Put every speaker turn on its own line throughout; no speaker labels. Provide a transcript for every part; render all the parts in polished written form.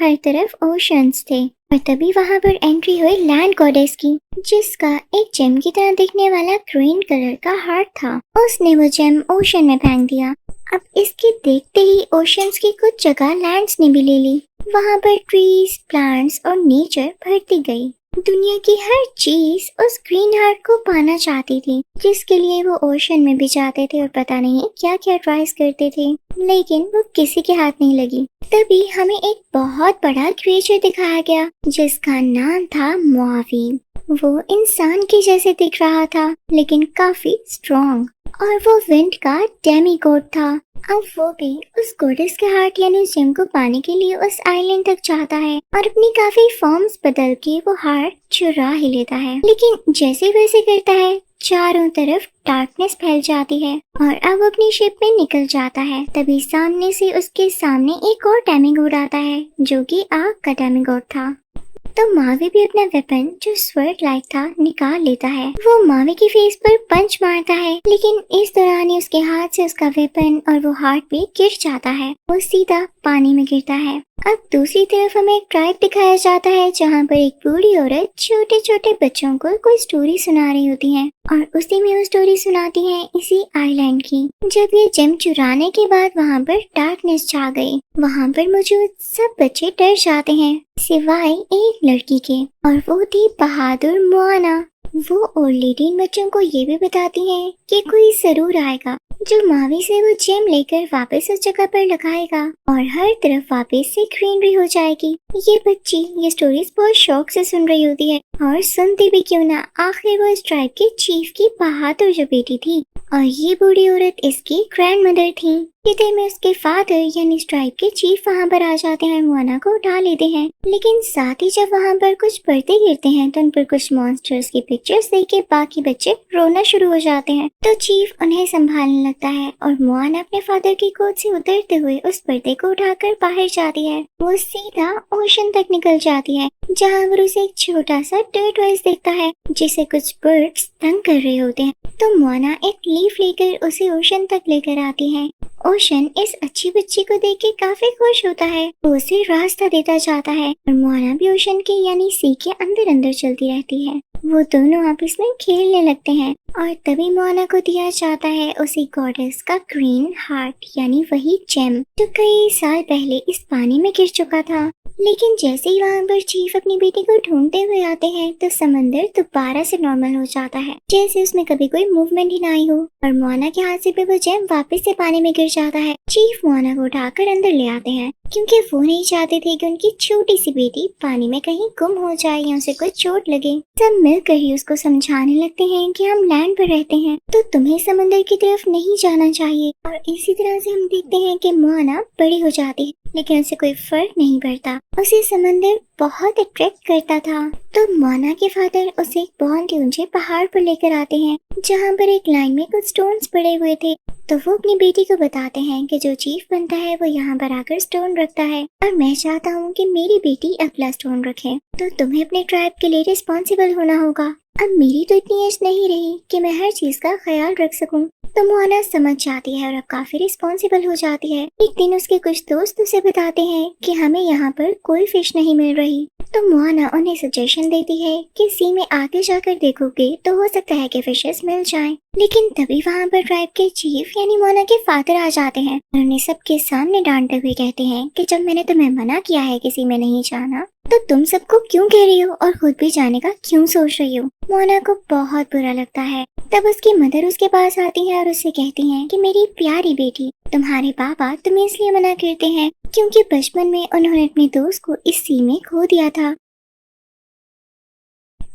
हर तरफ ओशंस थे और तभी वहां पर एंट्री हुई लैंड गॉडेस की, जिसका एक जेम की तरह दिखने वाला ग्रीन कलर का हार्ट था। उसने वो जेम ओशन में फेंक दिया। अब इसके देखते ही ओशंस की कुछ जगह लैंड्स ने भी ले ली। वहां पर ट्रीज, प्लांट्स और नेचर भरती गई। दुनिया की हर चीज उस ग्रीन हार्ट को पाना चाहती थी, जिसके लिए वो ओशन में भी जाते थे और पता नहीं क्या क्या ट्राइज करते थे, लेकिन वो किसी के हाथ नहीं लगी। तभी हमें एक बहुत बड़ा क्रिएचर दिखाया गया जिसका नाम था मुआवी। वो इंसान के जैसे दिख रहा था लेकिन काफी स्ट्रॉन्ग, और वो विंड का डेमीगॉड था। अब वो भी उस गॉडेस के हार्ट यानी जेम को पाने के लिए उस आइलैंड तक जाता है और अपनी काफी फॉर्म्स बदल के वो हार्ट चुरा ही लेता है। लेकिन जैसे वैसे करता है चारों तरफ डार्कनेस फैल जाती है और अब अपनी शिप में निकल जाता है। तभी सामने से उसके सामने एक और डेमीगॉड आता है जो कि आग का डेमीगॉड था। तो मावी भी अपना वेपन जो स्वर्ड लाइक था निकाल लेता है। वो मावी की फेस पर पंच मारता है, लेकिन इस दौरान ही उसके हाथ से उसका वेपन और वो हार्ट भी गिर जाता है। वो सीधा पानी में गिरता है। अब दूसरी तरफ हमें एक ट्राइब दिखाया जाता है जहाँ पर एक बूढ़ी औरत छोटे छोटे बच्चों को कोई स्टोरी सुना रही होती है और उसी में वो स्टोरी सुनाती है इसी आइलैंड की। जब ये जेम चुराने के बाद वहाँ पर डार्कनेस छा गई। वहाँ पर मौजूद सब बच्चे डर जाते हैं सिवाय एक लड़की के, और वो थी बहादुर मोआना। वो ओल्ड लेडी इन बच्चों को ये भी बताती है कि कोई जरूर आएगा जो मावी से वो जेम लेकर वापस उस जगह पर लगाएगा और हर तरफ वापस से ग्रीनरी हो जाएगी। ये बच्ची ये स्टोरीज बहुत शौक से सुन रही होती है और सुनती भी क्यों ना, आखिर वो इस ट्राइब के चीफ की बहादुर जो बेटी थी और ये बूढ़ी औरत इसकी ग्रैंड मदर थी। इतने में उसके फादर यानी इस ट्राइब के चीफ वहाँ पर आ जाते हैं, मोआना को उठा लेते हैं। लेकिन साथ ही जब वहाँ पर कुछ पर्दे गिरते हैं तो उन पर कुछ मॉन्स्टर्स की पिक्चर्स देख के बाकी बच्चे रोना शुरू हो जाते हैं। तो चीफ उन्हें संभालने लगता है और मोआना अपने फादर की गोद से उतरते हुए उस पर्दे को उठाकर बाहर जाती है। वो सीधा ओशन तक निकल जाती है जहाँ पर उसे एक छोटा सा टर्टवाइस दिखता है जिसे कुछ बर्ड्स तंग कर रहे होते हैं। तो मोआना एक लीफ लेकर उसे ओशन तक लेकर आती है। ओशन इस अच्छी बच्ची को देख के काफी खुश होता है। वो उसे रास्ता देता जाता है और मोआना भी ओशन के यानी सी के अंदर अंदर चलती रहती है। वो दोनों आपस में खेलने लगते हैं और तभी मोआना को दिया जाता है उसी गॉडेस का ग्रीन हार्ट यानी वही जेम जो कई साल पहले इस पानी में गिर चुका था। लेकिन जैसे ही वहाँ पर चीफ अपनी बेटी को ढूंढते हुए आते हैं तो समंदर दोबारा से नॉर्मल हो जाता है, जैसे उसमें कभी कोई मूवमेंट ही ना आई हो, और मोआना के हाथ से भी वो जेम वापस से पानी में गिर जाता है। चीफ मोआना को उठाकर अंदर ले आते हैं क्योंकि वो नहीं चाहते थे कि उनकी छोटी सी बेटी पानी में कहीं गुम हो जाए या उसे कोई चोट लगे। सब मिलकर ही उसको समझाने लगते हैं कि हम लैंड पर रहते हैं तो तुम्हें समंदर की तरफ नहीं जाना चाहिए। और इसी तरह से हम देखते हैं कि मोआना बड़ी हो जाती है लेकिन उसे कोई फर्क नहीं पड़ता, उसे समंदर बहुत अट्रैक्ट करता था। तो मोआना के फादर उसे एक बहुत ही ऊंचे पहाड़ पर लेकर आते हैं जहाँ पर एक लाइन में कुछ स्टोन्स पड़े हुए थे। तो वो अपनी बेटी को बताते हैं कि जो चीफ बनता है वो यहाँ पर आकर स्टोन रखता है और मैं चाहता हूँ कि मेरी बेटी अगला स्टोन रखे, तो तुम्हें अपने ट्राइब के लिए रिस्पॉन्सिबल होना होगा। अब मेरी तो इतनी एज नहीं रही कि मैं हर चीज का ख्याल रख सकूं। तो मोआना समझ जाती है और अब काफी रिस्पॉन्सिबल हो जाती है। एक दिन उसके कुछ दोस्त उसे बताते हैं कि हमें यहाँ पर कोई फिश नहीं मिल रही। तो मोआना उन्हें सजेशन देती है कि सी में आगे जाकर देखोगे तो हो सकता है कि फिशेस मिल जाएं। लेकिन तभी वहाँ पर ट्राइब के चीफ यानी मोआना के फादर आ जाते हैं और उन्हें सबके सामने डांटते हुए कहते हैं कि जब मैंने तुम्हें मना किया है किसी में नहीं जाना तो तुम सबको क्यों कह रही हो और खुद भी जाने का क्यों सोच रही हो। मोआना को बहुत बुरा लगता है। तब उसकी मदर उसके पास आती है और उससे कहती हैं कि मेरी प्यारी बेटी, तुम्हारे पापा तुम्हें इसलिए मना करते हैं क्योंकि बचपन में उन्होंने अपने दोस्त को इस सी में खो दिया था,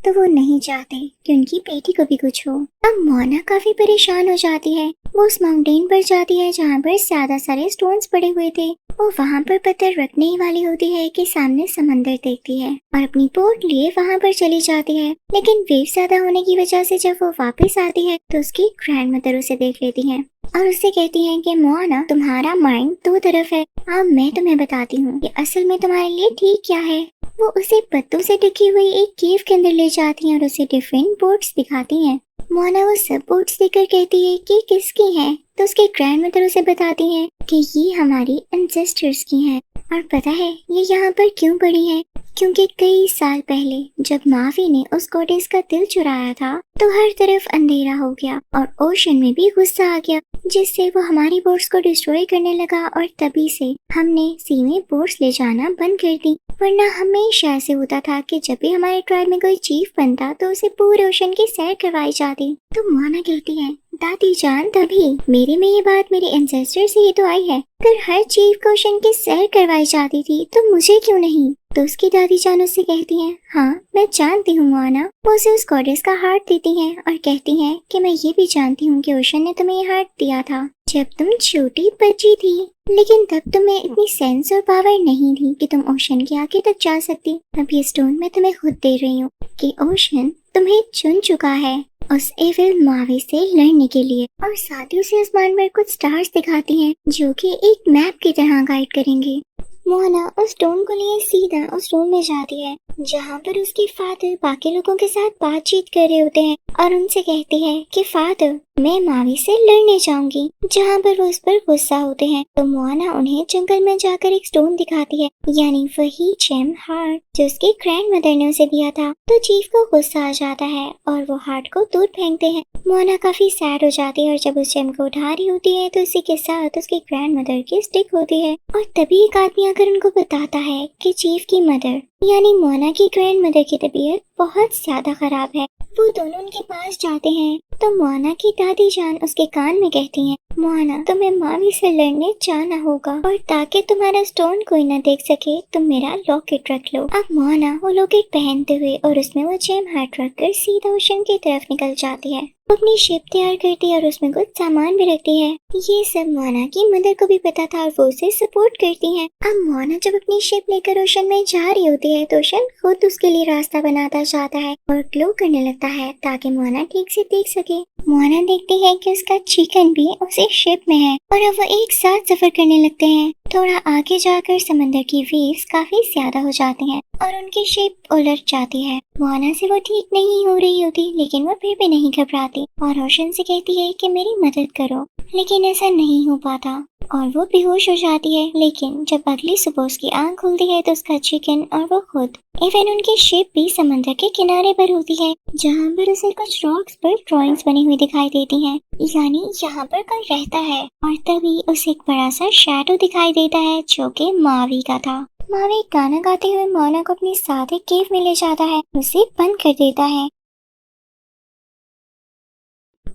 तो वो नहीं चाहते कि उनकी बेटी को भी कुछ हो। अब मोआना काफी परेशान हो जाती है। वो उस माउंटेन पर जाती है जहाँ पर ज्यादा सारे स्टोन्स पड़े हुए थे। वो वहाँ पर पत्थर रखने ही वाली होती है कि सामने समंदर देखती है और अपनी बोट लिए वहाँ पर चली जाती है। लेकिन वेव ज्यादा होने की वजह से जब वो वापस आती है तो उसकी ग्रैंड मदर उसे देख लेती है और उससे कहती हैं कि मोआना तुम्हारा माइंड दो तरफ है। अब मैं तुम्हें बताती हूँ कि असल में तुम्हारे लिए ठीक क्या है। वो उसे पत्तों से ढकी हुई एक केव के अंदर ले जाती हैं और उसे डिफरेंट बोट्स दिखाती हैं। मोआना वो सब बोट्स देखकर कहती है कि किसकी हैं, तो उसके ग्रैंड मदर उसे बताती हैं कि ये हमारी एंसेस्टर्स की हैं। और पता है ये यहाँ पर क्यों पड़ी है? क्योंकि कई साल पहले जब मावी ने उस गॉडेस का दिल चुराया था तो हर तरफ अंधेरा हो गया और ओशन में भी गुस्सा आ गया, जिससे वो हमारी बोट्स को डिस्ट्रॉय करने लगा और तभी से हमने सी में बोट्स ले जाना बंद कर दी। वरना हमेशा ऐसे होता था कि जब भी हमारे ट्राइब में कोई चीफ बनता तो उसे पूरे ओशन की सैर करवाई जाती। तो मोना कहती है, दादी जान तभी मेरे में ये बात मेरे एंसेस्टर से ही तो आई है। अगर हर चीफ को ओशन की सैर करवाई जाती थी तो मुझे क्यों नहीं? तो उसकी दादी जान उससे कहती हैं, हाँ मैं जानती हूँ मोना। वो उसे उस गॉडेस का हार्ट देती हैं और कहती हैं कि मैं ये भी जानती हूँ कि ओशन ने तुम्हें ये हार्ट दिया था जब तुम छोटी बच्ची थी, लेकिन तब तुम्हें इतनी सेंस और पावर नहीं थी कि तुम ओशन के आगे तक जा सकती। अब ये स्टोन मैं तुम्हें खुद दे रही हूँ कि ओशन तुम्हें चुन चुका है उस एविल मावी से लड़ने के लिए, और साथ ही उसे आसमान पर कुछ स्टार्स दिखाती हैं जो कि एक मैप की तरह गाइड करेंगे। मोना उस स्टोन को लिए सीधा उस स्टोन में जाती है जहाँ पर उसकी फादर बाकी लोगों के साथ बातचीत कर रहे होते हैं और उनसे कहती है कि फादर मैं मावी से लड़ने जाऊंगी, जहाँ पर वो उस पर गुस्सा होते हैं। तो मोना उन्हें जंगल में जाकर एक स्टोन दिखाती है, यानी वही जेम हार्ट जो उसकी ग्रैंड मदर ने उसे दिया था। तो चीफ को गुस्सा आ जाता है और वो हार्ट को दूर फेंकते हैं। मोना काफी सैड हो जाती है और जब उस जेम को उठा रही होती है तो उसी के साथ उसकी ग्रैंड मदर की स्टिक होती है और तभी एक आदमी आकर उनको बताता है कि चीफ की मदर यानी मोना की ग्रैंड मदर की तबीयत बहुत ज्यादा खराब है। वो दोनों उनके पास जाते हैं तो मोना की दादी जान उसके कान में कहती हैं, मोना तुम्हें मावी से लड़ने जाना होगा और ताकि तुम्हारा स्टोन कोई न देख सके तुम मेरा लॉकेट रख लो। अब मोना वो लॉकेट पहनते हुए और उसमें वो जेम हार्ट रखकर सीधा ओशन की तरफ निकल जाती है। वो अपनी शिप तैयार करती है और उसमें कुछ सामान भी रखती है। ये सब मोना की मदर को भी पता था और वो उसे सपोर्ट करती है। अब मोना जब अपनी शिप लेकर ओशन में जा रही होती है तो ओशन खुद उसके लिए रास्ता बनाता जाता है और ग्लो करने लगता है ताकि मोना ठीक से देख सके। मोना देखती है कि उसका चिकन भी उसी शिप में है और अब वो एक साथ सफर करने लगते हैं। थोड़ा आगे जाकर समंदर की वेव्स काफी ज्यादा हो जाती हैं और उनकी शिप उलट जाती है। मोना से वो ठीक नहीं हो रही होती लेकिन वो फिर भी नहीं घबराती और ओशन से कहती है कि मेरी मदद करो, लेकिन ऐसा नहीं हो पाता और वो बेहोश हो जाती है। लेकिन जब अगली सुबह उसकी आंख खुलती है तो उसका चिकन और वो खुद इवन उनकी शिप भी समंदर के किनारे पर होती है जहाँ पर उसे कुछ रॉक्स पर ड्राइंग्स बनी हुई दिखाई देती हैं, यानी यहाँ पर कोई रहता है। और तभी उसे एक बड़ा सा शैडो दिखाई देता है जो कि मावी का था। मावी गाना गाते हुए मोना को अपने साथ एक केव में ले जाता है, उसे बंद कर देता है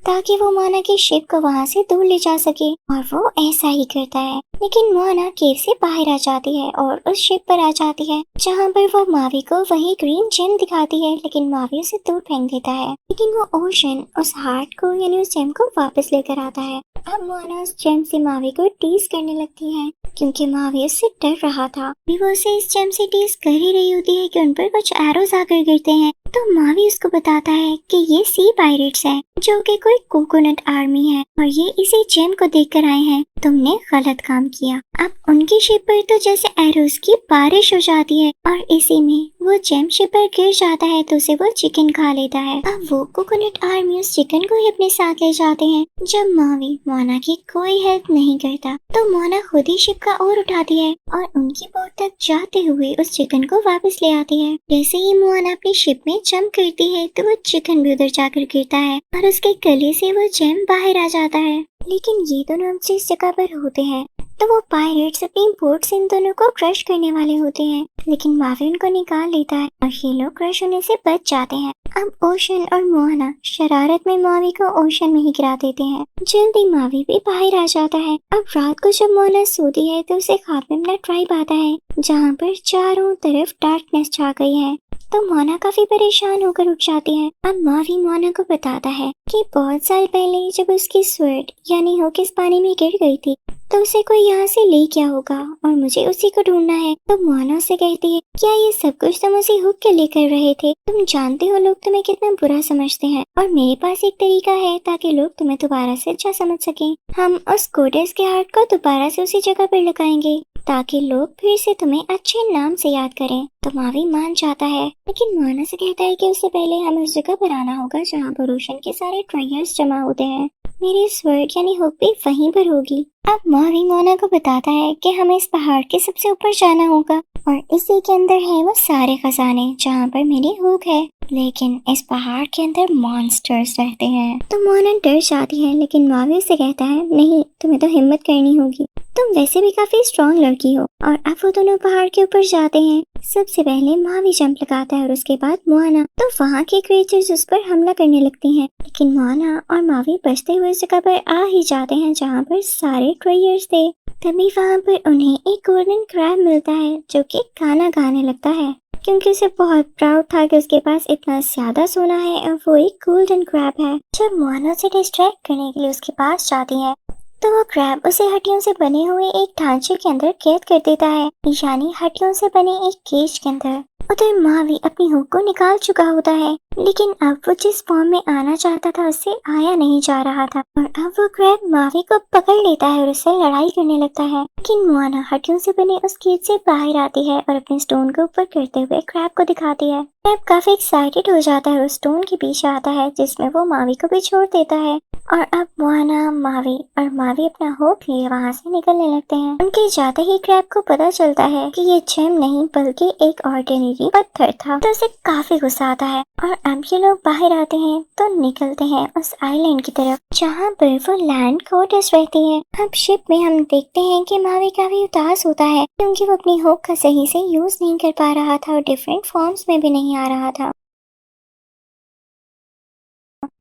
ताकि वो मोना की शिप को वहाँ से दूर ले जा सके और वो ऐसा ही करता है। लेकिन मोना केव से बाहर आ जाती है और उस शिप पर आ जाती है जहाँ पर वो मावी को वही ग्रीन जेम दिखाती है, लेकिन मावी उसे दूर फेंक देता है। लेकिन वो ओशन उस हार्ट को यानी उस जेम को वापस लेकर आता है। अब मोना उस जेम से मावी को टीज करने लगती है क्योंकि मावी उससे डर रहा था। वो उसे इस जेम से टीज कर ही रही होती है कि उन पर कुछ एरोज आकर गिरते हैं। तो मावी उसको बताता है कि ये सी पायरेट्स हैं जो कि कोई कोकोनट आर्मी है और ये इसी जेम को देखकर आए हैं। तुमने गलत काम किया। अब उनकी शिप पर तो जैसे एरोज की बारिश हो जाती है और इसी में वो जेम शिप पर गिर जाता है तो उसे वो चिकन खा लेता है। अब वो कोकोनट आर्मी उस चिकन को ही अपने साथ ले जाते हैं। जब मावी मोना की कोई हेल्प नहीं करता तो मोना खुद ही शिप का ओर उठाती है और उनकी बोट तक जाते हुए उस चिकन को वापस ले आती है। जैसे ही मोना अपनी शिप में जंप करती है तो वो चिकन भी उधर जाकर गिरता है और उसके गले से वो जेम बाहर आ जाता है। लेकिन ये दोनों अब जिस जगह पर होते हैं तो वो पायरेट्स अपनी बोट से इन दोनों को क्रश करने वाले होते हैं, लेकिन मावी उनको निकाल लेता है और ये लोग क्रश होने से बच जाते हैं। अब ओशन और मोना शरारत में मावी को ओशन में ही गिरा देते हैं। जल्दी मावी भी बाहर आ जाता है। अब रात को जब मोना सोती है तो उसे ख्वाब में अपना ट्राइब आता है जहाँ पर चारों तरफ डार्कनेस छा गई है। तो मोना काफी परेशान होकर उठ जाती है। अब मावी मोना को बताता है कि बहुत साल पहले जब उसकी स्वर्ड यानी होकिस पानी में गिर गई थी तो उसे कोई यहाँ से ले गया होगा और मुझे उसी को ढूंढना है। तो मोना से कहती है, क्या ये सब कुछ तुम उसी हुक के लिए कर रहे थे? तुम जानते हो लोग तुम्हें कितना बुरा समझते हैं और मेरे पास एक तरीका है ताकि लोग तुम्हें दोबारा से अच्छा समझ सकें। हम उस गोडेस के हार्ट को दोबारा से उसी जगह पर लगाएंगे ताकि लोग फिर से तुम्हें अच्छे नाम से याद करें। तो मावी मान जाता है, लेकिन मोना से कहता है कि उससे पहले हमें उस जगह पर आना होगा जहाँ पर रोशन के सारे ट्रायर्स जमा होते हैं। मेरी स्वर्ग यानी होप भी वहीं पर होगी। अब मावी मोना को बताता है कि हमें इस पहाड़ के सबसे ऊपर जाना होगा और इसी के अंदर है वो सारे खजाने जहाँ पर मेरी हुक है। लेकिन इस पहाड़ के अंदर मॉन्स्टर्स रहते हैं। तो मोना डर जाती है, लेकिन मावी उसे कहता है नहीं, तुम्हें तो हिम्मत करनी होगी, तुम वैसे भी काफी स्ट्रॉन्ग लड़की हो। और अब वो दोनों पहाड़ के ऊपर जाते हैं। सबसे पहले मावी जंप लगाता है और उसके बाद मोना। तो वहाँ के क्रिएचर्स उस पर हमला करने लगती हैं, लेकिन मोना और मावी बचते हुए उस जगह पर आ ही जाते हैं जहाँ पर सारे ट्रेयर्स थे। तभी वहाँ पर उन्हें एक गोल्डन क्रैब मिलता है जो कि गाना गाने लगता है, क्योंकि उसे बहुत प्राउड था कि उसके पास इतना ज्यादा सोना है और वो एक गोल्डन क्रैब है। जब मोना से डिस्ट्रैक्ट करने के लिए उसके पास जाती है तो वो क्रैब उसे हड्डियों से बने हुए एक ढांचे के अंदर कैद कर देता है, यानी हड्डियों से बने एक केज के अंदर। उधर मावी अपनी हुक को निकाल चुका होता है, लेकिन अब वो जिस फॉर्म में आना चाहता था उससे आया नहीं जा रहा था। और अब वो क्रैब मावी को पकड़ लेता है और उससे लड़ाई करने लगता है, लेकिन मोना हड्डियों से बने उस केज से बाहर आती है और अपने स्टोन को ऊपर करते हुए क्रैब को दिखाती है। क्रैब काफी एक्साइटेड हो जाता है और स्टोन के पीछे आता है, जिसमें वो मावी को भी छोड़ देता है। और अब मोना, मावी अपना होप लिए वहाँ से निकलने लगते हैं। उनके जाते ही क्रैब को पता चलता है कि ये जेम नहीं बल्कि एक ऑर्डिनरी पत्थर था, तो उसे काफी गुस्सा आता है। और अब ये लोग बाहर आते हैं तो निकलते हैं उस आइलैंड की तरफ जहाँ पर वो लैंड गॉडेस रहती है। अब शिप में हम देखते हैं कि मावी काफी उदास होता है, क्योंकि वो अपनी होप का सही से यूज नहीं कर पा रहा था और डिफरेंट फॉर्म्स में भी नहीं आ रहा था।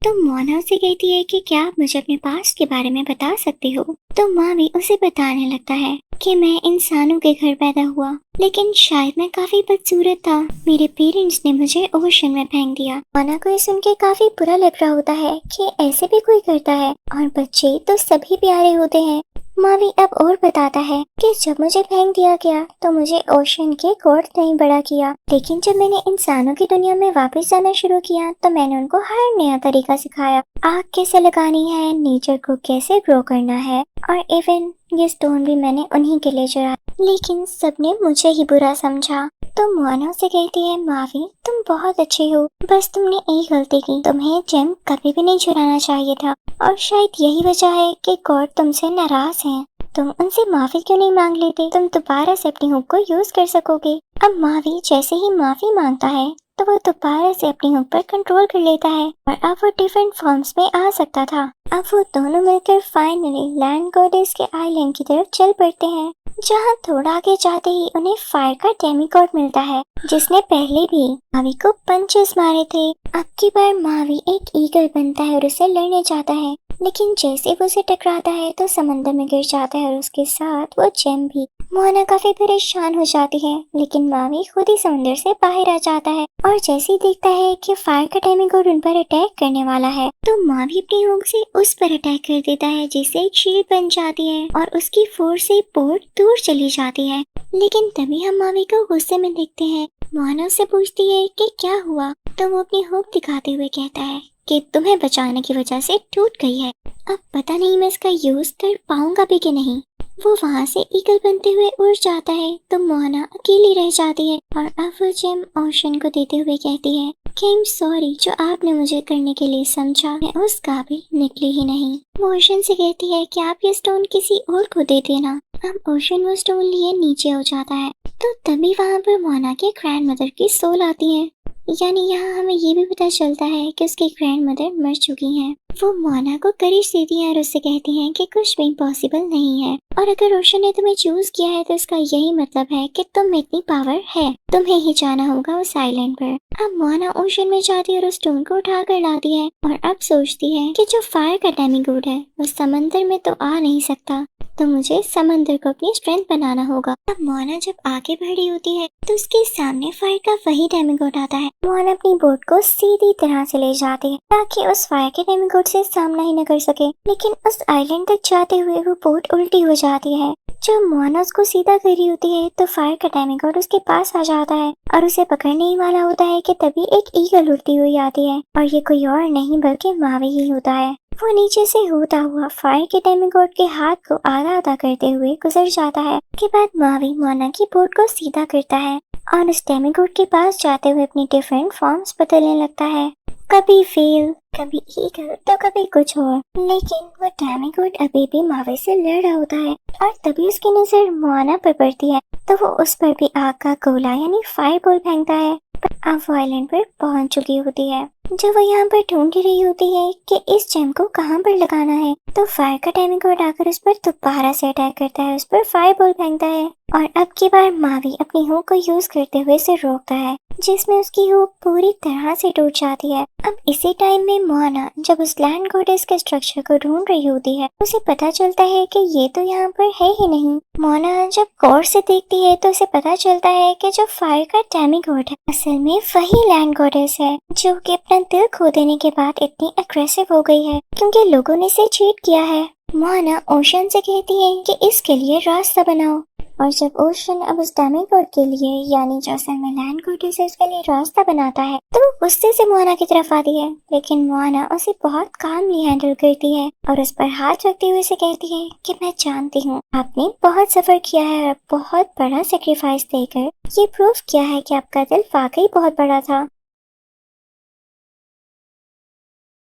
तो मोना उसे कहती है कि क्या आप मुझे अपने पास्ट के बारे में बता सकते हो। तो मावी उसे बताने लगता है कि मैं इंसानों के घर पैदा हुआ, लेकिन शायद मैं काफी बदसूरत था। मेरे पेरेंट्स ने मुझे ओशन में फेंक दिया। मोना को ये सुन के काफी बुरा लग रहा होता है कि ऐसे भी कोई करता है, और बच्चे तो सभी प्यारे होते हैं। मावी अब और बताता है कि जब मुझे फेंक दिया गया तो मुझे ओशन के गॉड ने बड़ा किया, लेकिन जब मैंने इंसानों की दुनिया में वापस जाना शुरू किया तो मैंने उनको हर नया तरीका सिखाया। आग कैसे लगानी है, नेचर को कैसे ग्रो करना है, और इवन ये स्टोन भी मैंने उन्हीं के लिए चुराया, लेकिन सबने मुझे ही बुरा समझा। तो मोना से कहती है मावी तुम बहुत अच्छे हो, बस तुमने एक गलती की, तुम्हें जेम कभी भी नहीं चुराना चाहिए था, और शायद यही वजह है कि गॉड तुमसे नाराज हैं। तुम उनसे माफी क्यों नहीं मांग लेते, तुम दोबारा से अपनी हुक को यूज कर सकोगे। अब मावी जैसे ही माफी मांगता है तो वो दोबारा से अपनी हुक पर कंट्रोल कर लेता है और अब वो डिफरेंट फॉर्म्स में आ सकता था। अब वो दोनों मिलकर फाइनली लैंड गॉडेस के आइलैंड की तरफ चल पड़ते हैं, जहाँ थोड़ा आगे जाते ही उन्हें फायर का डेमीगॉड मिलता है, जिसने पहले भी मावी को पंचेस मारे थे। अब की बार मावी एक ईगल बनता है और उसे लड़ने जाता है, लेकिन जैसे वो उसे टकराता है तो समंदर में गिर जाता है और उसके साथ वो जेम भी। मोना काफी परेशान हो जाती है, लेकिन मावी खुद ही समंदर से बाहर आ जाता है और जैसे ही देखता है कि फायर का डेमीगॉड उन पर अटैक करने वाला है तो मावी अपनी हुक से उस पर अटैक कर देता है, जिससे एक शील्ड बन जाती है और उसकी फोर्स से बोट दूर चली जाती है। लेकिन तभी हम मावी को गुस्से में देखते हैं। मोना उससे पूछती है कि क्या हुआ, तो वो अपनी हुक दिखाते हुए कहता है कि तुम्हें बचाने की वजह से टूट गई है, अब पता नहीं मैं इसका यूज कर पाऊंगा भी कि नहीं। वो वहाँ से ईगल बनते हुए उड़ जाता है तो मोना अकेली रह जाती है और अब वो जेम ओशन को देते हुए कहती है कि आई एम सॉरी, जो आपने मुझे करने के लिए समझा मैं उस काबिल निकली ही नहीं। वो ओशन से कहती है कि आप ये स्टोन किसी और को दे देना। अब ओशन वो स्टोन लिए नीचे हो जाता है, तो तभी वहाँ पर मोना के ग्रैंड मदर की सोल आती है, यानी यहाँ हमें ये भी पता चलता है कि उसकी ग्रैंड मदर मर चुकी हैं। वो मोना को करिश देती है और उससे कहती हैं कि कुछ भी इम्पॉसिबल नहीं है, और अगर रोशन ने तुम्हें चूज किया है तो इसका यही मतलब है कि तुम में इतनी पावर है, तुम्हें ही जाना होगा उस आइलैंड पर। अब मोना ओशन में जाती है और उस स्टोन को उठा कर लाती है और अब सोचती है कि जो फायर का डेमीगॉड है वो समंदर में तो आ नहीं सकता, तो मुझे समंदर को अपनी स्ट्रेंथ बनाना होगा। अब मोना जब आगे बढ़ रही होती है तो उसके सामने फायर का वही डेमीगॉड आता है। मोना अपनी बोट को सीधी तरह से ले जाती है ताकि उस फायर के डेमीगॉड से सामना ही न कर सके, लेकिन उस आइलैंड तक जाते हुए वो बोट उल्टी हो जाती है। जब मोना उसको सीधा कर रही होती है तो फायर का डेमीगॉड उसके पास आ जाता है और उसे पकड़ने ही वाला होता है कि तभी एक ईगल उड़ती हुई आती है, और ये कोई और नहीं बल्कि मावी ही होता है। वो नीचे से होता हुआ फायर के डेमीगॉड के हाथ को आधा आधा करते हुए गुजर जाता है। के बाद मावी मोना की बोट को सीधा करता है और उस डेमीगॉड के पास जाते हुए अपनी डिफरेंट फॉर्म्स बदलने लगता है। कभी फेल, कभी ईगल तो कभी कुछ और। लेकिन वो डेमिगॉड अभी भी मावे से लड़ रहा होता है और तभी उसकी नजर मोआना पर पड़ती है तो वो उस पर भी आग का गोला यानी फायर बॉल फेंकता है। पर अब वो आइलैंड पर पहुंच चुकी होती है। जब वो यहाँ पर ढूंढ रही होती है कि इस जेम को कहाँ पर लगाना है तो फायर का डेमिगॉड आकर उस पर दोबारा से अटैक करता है, उस पर फायर बॉल फेंकता है और अब की बार मावी अपनी हुक को यूज करते हुए इसे रोकता है, जिसमें उसकी हुक पूरी तरह से टूट जाती है। अब इसी टाइम में मोआना जब उस लैंड गॉडेस के स्ट्रक्चर को ढूंढ रही होती है उसे पता चलता है कि ये तो यहाँ पर है ही नहीं। मोआना जब गौर से देखती है तो उसे पता चलता है कि जो फायर का डेमिगॉड है असल में वही लैंड गॉडेस है, जो कि अपना दिल खो देने के बाद इतनी अग्रेसिव हो गई है क्योंकि लोगों ने इसे चीट किया है। मोआना ओशन से कहती है कि इसके लिए रास्ता बनाओ और जब ओशन अब उस डेमिगॉड के लिए यानी जो असल में लैंड गॉडेस है उसके लिए रास्ता बनाता है तो वो गुस्से से मोआना की तरफ आती है, लेकिन मोआना उसे बहुत कामली हैंडल करती है और उस पर हाथ रखते हुए उसे कहती है कि मैं जानती हूँ आपने बहुत सफर किया है और बहुत बड़ा सेक्रीफाइस देकर ये प्रूव किया है कि आपका दिल वाकई बहुत बड़ा था।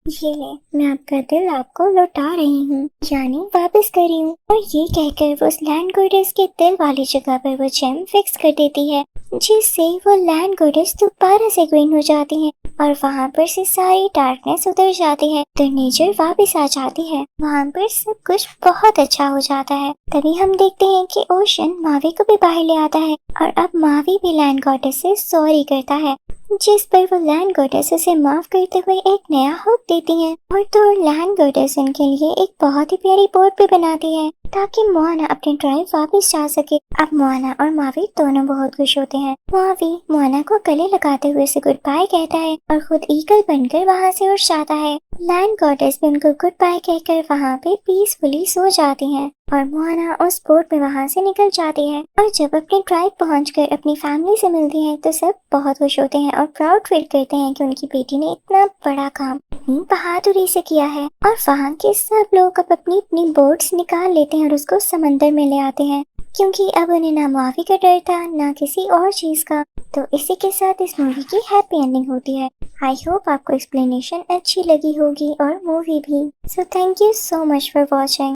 ये ले, मैं आपका दिल आपको लौटा रही हूँ यानी वापस कर रही हूँ। और ये कहकर वो उस लैंड गॉडेस के दिल वाली जगह पर वो जेम फिक्स कर देती है, जिससे वो लैंड गॉडेस दोबारा से ग्रीन हो जाती है और वहाँ पर से सारी डार्कनेस उतर जाती है तो नेचर वापस आ जाती है। वहाँ पर सब कुछ बहुत अच्छा हो जाता है। तभी हम देखते हैं कि ओशन मावी को भी बाहर ले आता है और अब मावी भी लैंड गॉडेस से सॉरी करता है, जिस पर वो लैंड गॉडेस उसे माफ करते हुए एक नया होप देती है और तो लैंड गॉडेस उनके लिए एक बहुत ही प्यारी बोट भी बनाती है ताकि मोआना अपने ट्राइब वापस जा सके। अब मोआना और मावी दोनों बहुत खुश होते हैं। मावी मोआना को गले लगाते हुए उसे गुड बाय कहता है और खुद ईगल बनकर वहाँ से उड़ जाता है। लैंड गॉडेस भी उनको गुड बाय कहकर वहाँ पे पीसफुली सो जाती हैं और मोआना उस बोट में वहाँ से निकल जाती है और जब अपने ट्राइब पहुंचकर अपनी फैमिली से मिलती है तो सब बहुत खुश होते हैं और प्राउड फील करते हैं कि उनकी बेटी ने इतना बड़ा काम इतनी बहादुरी से किया है। और वहाँ के सब लोग अब अपनी अपनी बोट्स निकाल लेते हैं और उसको समंदर में ले आते हैं क्योंकि अब उन्हें ना माफी का डर था ना किसी और चीज का। तो इसी के साथ इस मूवी की हैप्पी एंडिंग होती है। आई होप आपको एक्सप्लेनेशन अच्छी लगी होगी और मूवी भी। So thank you so much for watching.